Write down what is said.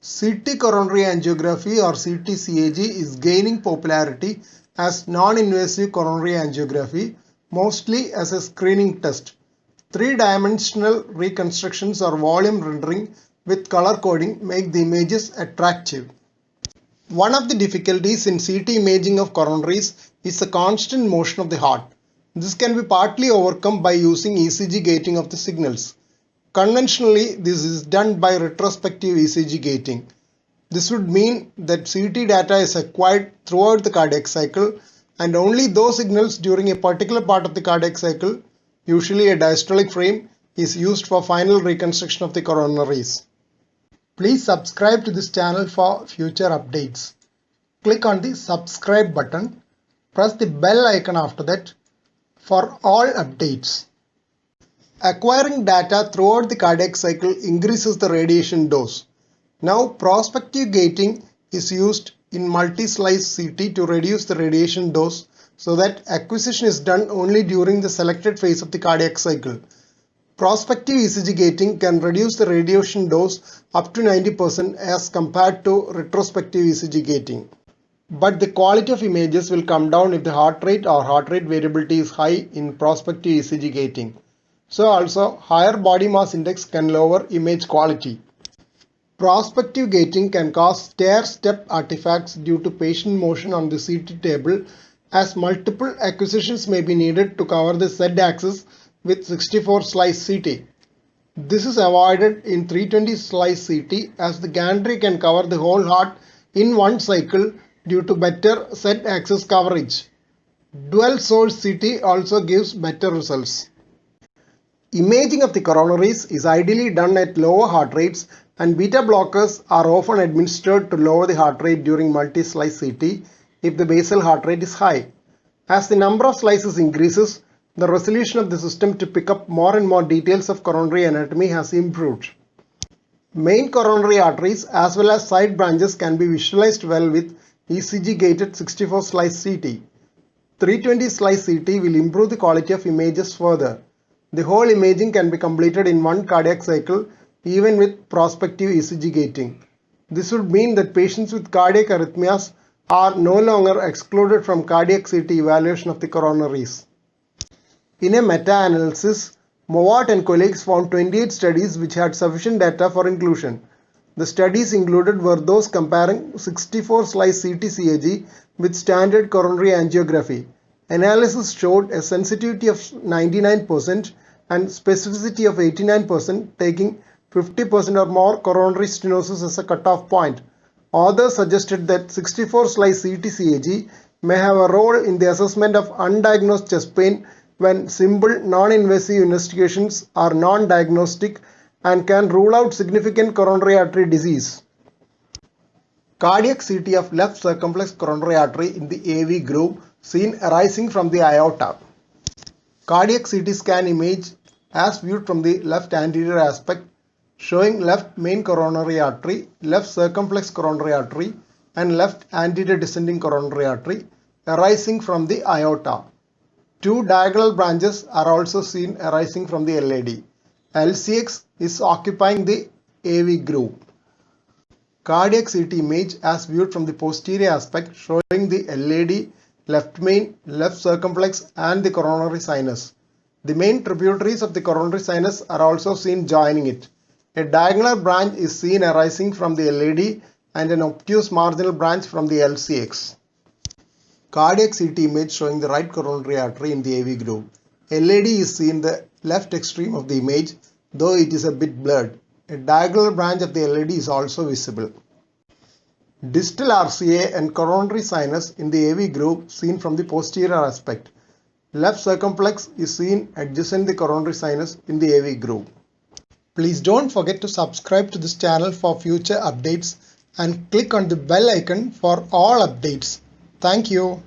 CT coronary angiography or CT-CAG is gaining popularity as non-invasive coronary angiography, mostly as a screening test. Three-dimensional reconstructions or volume rendering with color coding make the images attractive. One of the difficulties in CT imaging of coronaries is the constant motion of the heart. This can be partly overcome by using ECG gating of the signals. Conventionally, this is done by retrospective ECG gating. This would mean that CT data is acquired throughout the cardiac cycle and only those signals during a particular part of the cardiac cycle, usually a diastolic frame, is used for final reconstruction of the coronaries. Please subscribe to this channel for future updates. Click on the subscribe button. Press the bell icon after that for all updates. Acquiring data throughout the cardiac cycle increases the radiation dose. Now, prospective gating is used in multi-slice CT to reduce the radiation dose so that acquisition is done only during the selected phase of the cardiac cycle. Prospective ECG gating can reduce the radiation dose up to 90% as compared to retrospective ECG gating. But the quality of images will come down if the heart rate or heart rate variability is high in prospective ECG gating. So also higher body mass index can lower image quality. Prospective gating can cause stair-step artifacts due to patient motion on the CT table as multiple acquisitions may be needed to cover the Z-axis with 64-slice CT. This is avoided in 320-slice CT as the gantry can cover the whole heart in one cycle due to better Z-axis coverage. Dual source CT also gives better results. Imaging of the coronaries is ideally done at lower heart rates and beta blockers are often administered to lower the heart rate during multi-slice CT if the basal heart rate is high. As the number of slices increases, the resolution of the system to pick up more and more details of coronary anatomy has improved. Main coronary arteries as well as side branches can be visualized well with ECG gated 64-slice CT. 320-slice CT will improve the quality of images further. The whole imaging can be completed in one cardiac cycle even with prospective ECG gating. This would mean that patients with cardiac arrhythmias are no longer excluded from cardiac CT evaluation of the coronaries. In a meta-analysis, Mowat and colleagues found 28 studies which had sufficient data for inclusion. The studies included were those comparing 64-slice CT-CAG with standard coronary angiography. Analysis showed a sensitivity of 99% and specificity of 89%, taking 50% or more coronary stenosis as a cutoff point. Authors suggested that 64-slice CT-CAG may have a role in the assessment of undiagnosed chest pain when simple non-invasive investigations are non-diagnostic and can rule out significant coronary artery disease. Cardiac CT of left circumflex coronary artery in the AV groove seen arising from the aorta. Cardiac CT scan image as viewed from the left anterior aspect showing left main coronary artery, left circumflex coronary artery and left anterior descending coronary artery arising from the aorta. Two diagonal branches are also seen arising from the LAD. LCX is occupying the AV groove. Cardiac CT image as viewed from the posterior aspect showing the LAD, left main, left circumflex and the coronary sinus. The main tributaries of the coronary sinus are also seen joining it. A diagonal branch is seen arising from the LAD and an obtuse marginal branch from the LCX. Cardiac CT image showing the right coronary artery in the AV groove. LAD is seen the left extreme of the image, though it is a bit blurred. A diagonal branch of the LAD is also visible. Distal RCA and coronary sinus in the AV groove seen from the posterior aspect. Left circumflex is seen adjacent the coronary sinus in the AV groove. Please don't forget to subscribe to this channel for future updates and click on the bell icon for all updates. Thank you.